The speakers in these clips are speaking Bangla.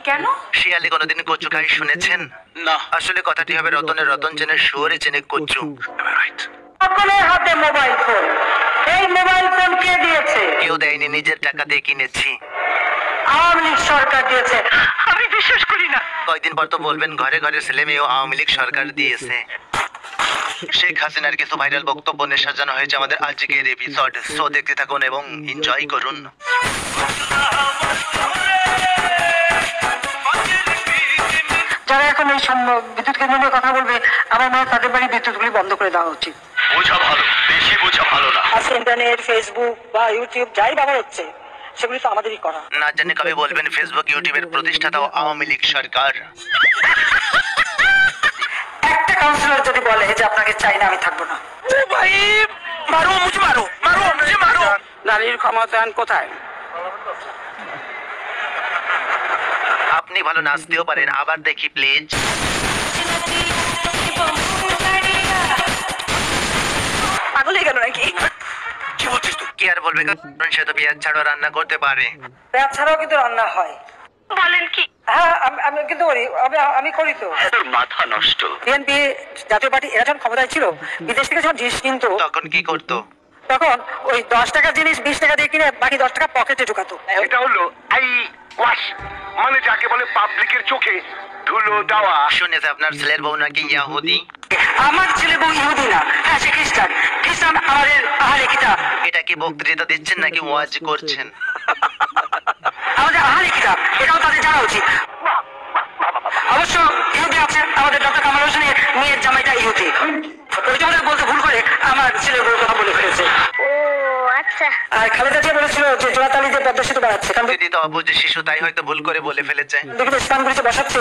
কেন? শিয়ালে কোনোদিন কচু খাই শুনেছেন? না। আসলে কথাটি হবে রতনের রতন চেনে শুয়োরে চেনে কচু। সকলের হাতে মোবাইল ফোন। এই মোবাইল ফোন কে দিয়েছে? কেউ দেয়নি, নিজের টাকা দিয়ে কিনেছি। আওয়ামী লীগ সরকার দিয়েছে। আমি বিশ্বাস করি না। কয়েকদিন পর তো বলবেন ঘরে ঘরে ছেলে মেয়েও আওয়ামী লীগ সরকার দিয়েছে। শেখ হাসিনার কিছু ভাইরাল বক্তব্য নিয়ে সাজানো হয়েছে আমাদের আজকের এপিসোড। সো দেখতে থাকুন এবং এনজয় করুন। যারা এখন এই বিদ্যুৎ কেন্দ্র নিয়ে কথা বলবে, আমার মনে হয় তাদের বাড়ি বিদ্যুৎগুলি বন্ধ করে দেওয়া উচিত। বোঝা ভালো, বেশি বোঝা ভালো না। আজকে ইন্টারনেট, ফেসবুক বা ইউটিউব যাই ব্যবহার হচ্ছে, সেগুলি তো আমাদেরই করা। না জানি কবে বলবেন ফেসবুক ইউটিউবের প্রতিষ্ঠাতাও আওয়ামী লীগ সরকার। একটা কাউন্সিলর যদি বলে যে আপনাকে চাই না, আমি থাকবো না। ও ভাই, মারো মুঝে, মারো মারো মুঝে, মারো। নারীর ক্ষমতায়ন কোথায়? আপনি ভালো নাচতেও পারেন, আবার দেখি প্লিজ। পাগল হয়ে গেল নাকি? কি বলছিস তুই? কি আর বলবে, কারণ সে তো পেঁয়াজ ছাড়াও রান্না করতে পারে। পেঁয়াজ ছাড়াও কিন্তু রান্না হয়। বলেন কি? হ্যাঁ, আমি কিন্তু করি। আমি করি তো। তোর মাথা নষ্ট। বিএনপি জাতীয় পার্টি এরা যখন ক্ষমতায় ছিল, বিদেশ থেকে যখন জিনিস কিনতো, তখন কি করতো? তখন ওই 10 টাকার জিনিস 20 টাকা দিয়ে কিনে বাকি 10 টাকা পকেটে ঢুকাতো। এটা হলো আই ওয়াশ, মানে যাকে বলে পাবলিকের চোখে ধুলো দেওয়া। শুনেছে আপনার ছেলের বউ নাকি ইয়াহুদি? আমার ছেলে বউ ইহুদি না, হ্যাঁ সে খ্রিস্টান। খ্রিস্টান আমাদের আহারে কিতাব। এটা কি বক্তৃতা দিচ্ছেন নাকি ওয়াজ করছেন? আমাদের আহারে কিতাব, এটাও তাদের জানা উচিত। অবশ্য ইহুদি আছে, আমাদের ডক্টর কামাল হোসেনের মেয়ের জামাইটা ইহুদি। ওই জন্য বলতে ভুল করে আমার ছেলের বউর কথা বলে ফেলেছে। ও আচ্ছা। আর খালেদা জিয়া বলেছিল যে জোড়াতালি দিয়ে পদ্মা সেতু বাড়াচ্ছে, কারণ দিদি তো অবুঝ শিশু, তাই হয়তো ভুল করে বলে ফেলেছে। বিভিন্ন স্থানগুলিতে বসাচ্ছে,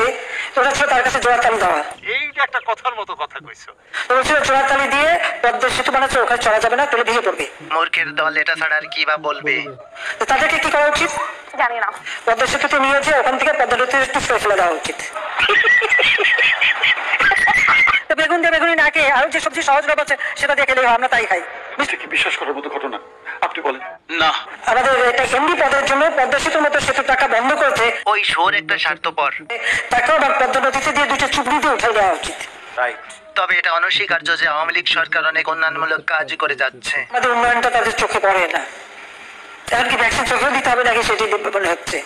তো ওটা ছিল তার কাছে জোড়াতালি দেওয়া। এইটা একটা কথার মতো কথা কইছো। তো বলছিল জোড়াতালি দিয়ে পদ্মা সেতু বানাচ্ছে, ওখানে চলা যাবে না, পেলে ভেঙে পড়বে। মূর্খের দল এটা ছাড়া আর কি বা বলবে? তো তাদেরকে কি করা উচিত? জানি না। পদ্মা সেতুতে নিয়ে যে ওখান থেকে পদ্মা নদীতে একটু ফেলে দেওয়া উচিত। তো বেগুন দিয়ে বেগুনি না খেয়ে আরো যে সবজি সহজ লাভ আছে সেটা দিয়ে খেলে আমরা তাই খাই। এটা কি বিশ্বাস করার মতো ঘটনা? আপনি বলেন। না। আমাদের এটা এমনি পদের জন্য পদ্মা সেতুর মতো সেতু টাকা বন্ধ করেছে, ওই শোর একটা স্বার্থপর। তাকেও আবার পদ্মা নদীতে দিয়ে দুটো চুবড়ি দিয়ে উঠে দেওয়া উচিত। তবে এটা অনস্বীকার্য যে আওয়ামী লীগ সরকার অনেক উন্নয়নমূলক কাজ করে যাচ্ছে। আমাদের উন্নয়নটা তাদের চোখে পড়ে না। এমনকি ভ্যাকসিন চোখেও দিতে হবে নাকি সেটি মনে হচ্ছে।